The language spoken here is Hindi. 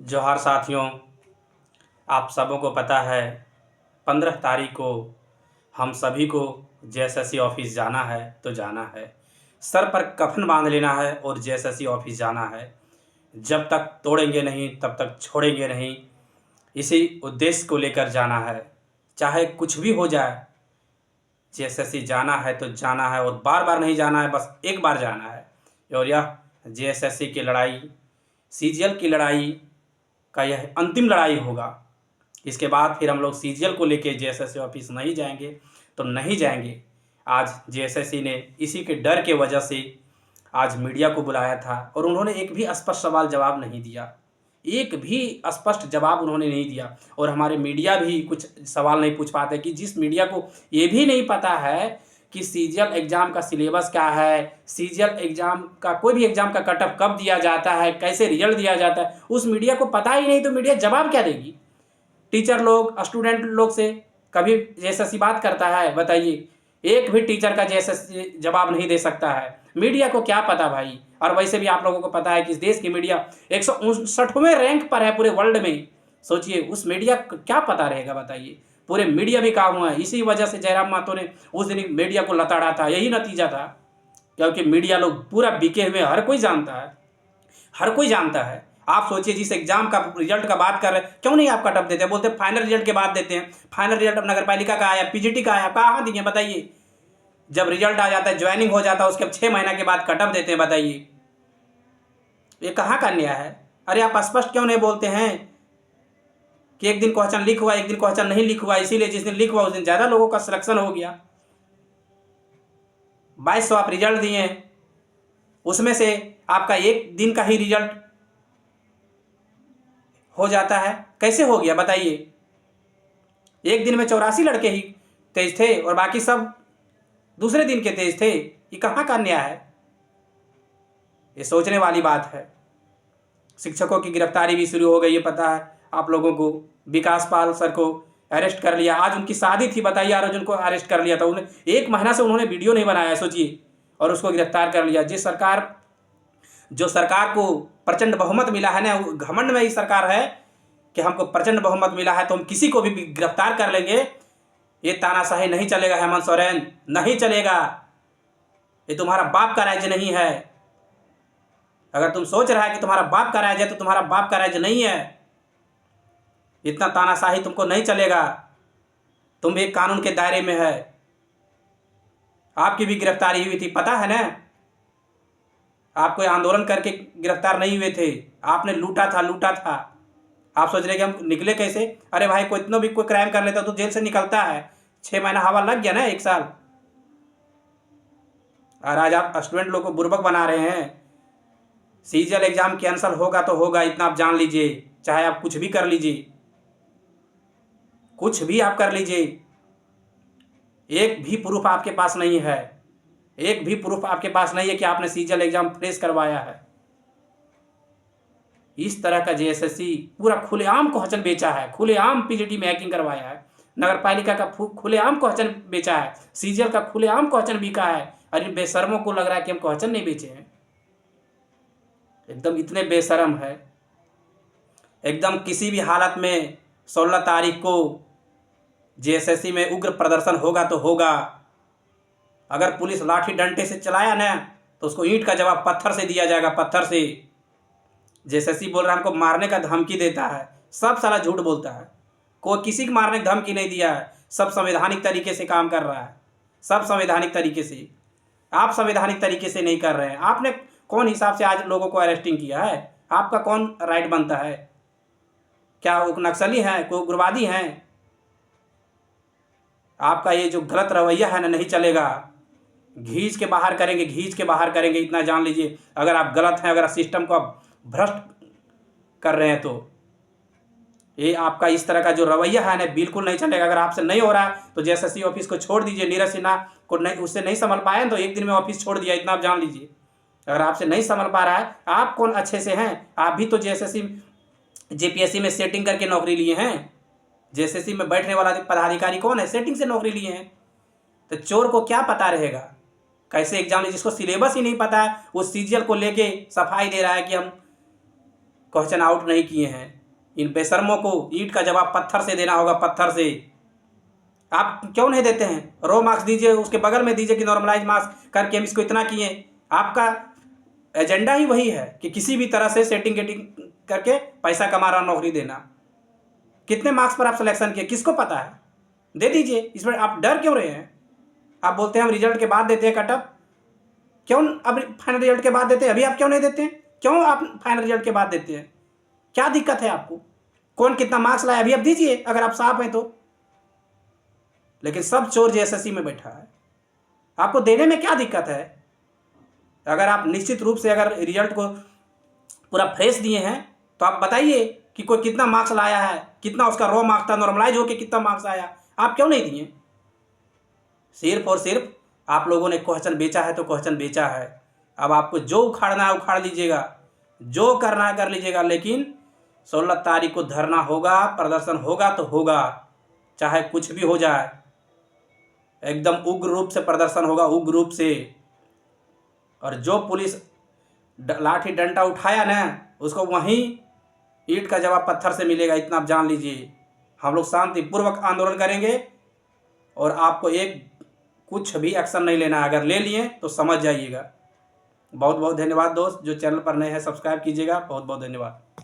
जोहार साथियों, आप सबों को पता है 15 तारीख को हम सभी को जेएसएससी ऑफिस जाना है तो जाना है। सर पर कफन बांध लेना है और जेएसएससी ऑफिस जाना है। जब तक तोड़ेंगे नहीं तब तक छोड़ेंगे नहीं। इसी उद्देश्य को लेकर जाना है, चाहे कुछ भी हो जाए। जेएसएससी जाना है तो जाना है और बार बार नहीं जाना है, बस एक बार जाना है। और यह जेएसएससी की लड़ाई, सीजीएल की लड़ाई का यह अंतिम लड़ाई होगा। इसके बाद फिर हम लोग सीजीएल को लेके जेएसएससी ऑफिस नहीं जाएंगे तो नहीं जाएंगे। आज जेएसएससी ने इसी के डर के वजह से आज मीडिया को बुलाया था और उन्होंने एक भी स्पष्ट सवाल जवाब नहीं दिया। एक भी स्पष्ट जवाब उन्होंने नहीं दिया। और हमारे मीडिया भी कुछ सवाल नहीं पूछ पाते कि जिस मीडिया को ये भी नहीं पता है कि सीजीएल एग्ज़ाम का सिलेबस क्या है, सीजीएल एग्ज़ाम का कोई भी एग्ज़ाम का कट ऑफ कब दिया जाता है, कैसे रिजल्ट दिया जाता है, उस मीडिया को पता ही नहीं तो मीडिया जवाब क्या देगी? टीचर लोग, स्टूडेंट लोग से कभी जेएसएससी बात करता है? बताइए, एक भी टीचर का जेएसएससी जवाब नहीं दे सकता है। मीडिया को क्या पता भाई? और वैसे भी आप लोगों को पता है कि इस देश की मीडिया 159वें रैंक पर है पूरे वर्ल्ड में। सोचिए, उस मीडिया को क्या पता रहेगा बताइए? पूरे मीडिया भी काम हुआ है। इसी वजह से जयराम महतो ने उस दिन मीडिया को लताड़ा था, यही नतीजा था। क्योंकि मीडिया लोग पूरा बिके हुए, हर कोई जानता है, हर कोई जानता है। आप सोचिए, जिस एग्जाम का रिजल्ट का बात कर रहे हैं, क्यों नहीं आप कट ऑफ देते हैं? बोलते हैं फाइनल रिजल्ट के बाद देते हैं। फाइनल रिजल्ट अब नगर पालिका का आया, पीजीटी का आया, कहाँ दिए बताइए? जब रिजल्ट आ जाता है, ज्वाइनिंग हो जाता है, उसके 6 महीना के बाद कट ऑफ देते हैं। बताइए, ये कहाँ का न्याय है? अरे आप स्पष्ट क्यों नहीं बोलते हैं कि एक दिन क्वेश्चन लीक हुआ, एक दिन क्वेश्चन नहीं लीक हुआ, इसीलिए जिस दिन लीक हुआ उस दिन ज़्यादा लोगों का सिलेक्शन हो गया। 2200 आप रिजल्ट दिए, उसमें से आपका एक दिन का ही रिजल्ट हो जाता है। कैसे हो गया बताइए? एक दिन में 84 लड़के ही तेज थे और बाकी सब दूसरे दिन के तेज थे। ये कहाँ का न्याय है? ये सोचने वाली बात है। शिक्षकों की गिरफ्तारी भी शुरू हो गई है, पता है आप लोगों को। विकास पाल सर को अरेस्ट कर लिया, आज उनकी शादी थी, बताइए, आज उनको अरेस्ट कर लिया था। उन्हें 1 महीना से उन्होंने वीडियो नहीं बनाया, सोचिए, और उसको गिरफ्तार कर लिया। जो सरकार को प्रचंड बहुमत मिला है ना, घमंड में ही सरकार है कि हमको प्रचंड बहुमत मिला है तो हम किसी को भी गिरफ्तार कर लेंगे। ये तानाशाही नहीं चलेगा हेमंत सोरेन, नहीं चलेगा। ये तुम्हारा बाप का राज्य नहीं है। अगर तुम सोच रहा है कि तुम्हारा बाप का राज्य है तो तुम्हारा बाप का राज्य नहीं है। इतना तानाशाही तुमको नहीं चलेगा। तुम भी कानून के दायरे में है। आपकी भी गिरफ्तारी हुई थी, पता है ना? आप कोई आंदोलन करके गिरफ्तार नहीं हुए थे, आपने लूटा था। आप सोच रहे कि हम निकले कैसे? अरे भाई, कोई इतना भी कोई क्राइम कर लेता तो जेल से निकलता है। 6 महीना हवा लग गया ना, 1 साल। और आज आप स्टूडेंट लोग को बुर्बक बना रहे हैं। सीजीएल एग्जाम कैंसिल होगा तो होगा, इतना आप जान लीजिए। चाहे आप कुछ भी कर लीजिए, कुछ भी आप कर लीजिए, एक भी प्रूफ आपके पास नहीं है। एक भी प्रूफ आपके पास नहीं है कि आपने सीजीएल एग्जाम फ्रेश करवाया है। इस तरह का जेएसएससी पूरा खुलेआम क्वेश्चन बेचा है, खुलेआम पीजीटी में हैकिंग करवाया है, नगर पालिका का खुलेआम क्वेश्चन बेचा है, सीजीएल का खुलेआम क्वेश्चन बिका है। अरे बेशर्मों को लग रहा है कि हम क्वेश्चन नहीं बेचे हैं। एकदम इतने बेशर्म है। एकदम किसी भी हालत में 16 तारीख को जेएसएससी में उग्र प्रदर्शन होगा तो होगा। अगर पुलिस लाठी डंडे से चलाया ना तो उसको ईंट का जवाब पत्थर से दिया जाएगा, पत्थर से। जेएसएससी बोल रहा है हमको मारने का धमकी देता है, सब साला झूठ बोलता है। कोई किसी को मारने की धमकी नहीं दिया है, सब संवैधानिक तरीके से काम कर रहा है, सब संवैधानिक तरीके से। आप संवैधानिक तरीके से नहीं कर रहे हैं। आपने कौन हिसाब से आज लोगों को अरेस्टिंग किया है? आपका कौन राइट बनता है? क्या वो नक्सली हैं, कोई उग्रवादी हैं? आपका ये जो गलत रवैया है ना, नहीं चलेगा। घींच के बाहर करेंगे, घींच के बाहर करेंगे, इतना जान लीजिए। अगर आप गलत हैं, अगर सिस्टम को आप भ्रष्ट कर रहे हैं तो ये आपका इस तरह का जो रवैया है ना, बिल्कुल नहीं चलेगा। अगर आपसे नहीं हो रहा है तो जेएसएससी ऑफिस को छोड़ दीजिए। नीरज सिन्हा को नहीं, उससे नहीं संभल पाए तो एक दिन में ऑफिस छोड़ दिया, इतना आप जान लीजिए। अगर आपसे नहीं संभल पा रहा है, आप कौन अच्छे से हैं? आप भी तो जेएसएससी जेपीएससी में सेटिंग करके नौकरी लिए हैं। जेएसएससी में बैठने वाला पदाधिकारी कौन है? सेटिंग से नौकरी लिए हैं। तो चोर को क्या पता रहेगा कैसे एग्जाम? जिसको सिलेबस ही नहीं पता है वो सीजीएल को लेके सफाई दे रहा है कि हम क्वेश्चन आउट नहीं किए हैं। इन बेशर्मों को ईंट का जवाब पत्थर से देना होगा, पत्थर से। आप क्यों नहीं देते हैं? रो मार्क्स दीजिए, उसके बगल में दीजिए कि नॉर्मलाइज मार्क्स करके हम इसको इतना किए। आपका एजेंडा ही वही है कि किसी भी तरह से सेटिंग गेटिंग करके पैसा कमा रहा, नौकरी देना। कितने मार्क्स पर आप सिलेक्शन किए किसको पता है? दे दीजिए। इसमें आप डर क्यों रहे हैं? आप बोलते हैं हम रिजल्ट के बाद देते हैं कटअप। क्यों अब फाइनल रिजल्ट के बाद देते हैं? अभी आप क्यों नहीं देते हैं? क्यों आप फाइनल रिजल्ट के बाद देते हैं? क्या दिक्कत है आपको? कौन कितना मार्क्स लाया अभी आप दीजिए, अगर आप साफ हैं तो। लेकिन सब चोर जेएसएससी में बैठा है, आपको देने में क्या दिक्कत है? अगर आप निश्चित रूप से अगर रिजल्ट को पूरा फ्रेश दिए हैं तो आप बताइए कि कोई कितना मार्क्स लाया है, कितना उसका रॉ मार्क्स था, नॉर्मलाइज होकर कितना मार्क्स आया। आप क्यों नहीं दिए? सिर्फ और सिर्फ आप लोगों ने क्वेश्चन बेचा है तो क्वेश्चन बेचा है। अब आपको जो उखाड़ना है उखाड़ लीजिएगा, जो करना है कर लीजिएगा, लेकिन 16 तारीख को धरना होगा, प्रदर्शन होगा तो होगा, चाहे कुछ भी हो जाए। एकदम उग्र रूप से प्रदर्शन होगा, उग्र रूप से। और जो पुलिस लाठी डंडा उठाया ना, उसको वहीं ईंट का जवाब पत्थर से मिलेगा, इतना आप जान लीजिए। हम लोग शांतिपूर्वक आंदोलन करेंगे और आपको एक कुछ भी एक्शन नहीं लेना है। अगर ले लिए तो समझ जाइएगा। बहुत बहुत धन्यवाद दोस्त। जो चैनल पर नए हैं सब्सक्राइब कीजिएगा। बहुत बहुत धन्यवाद।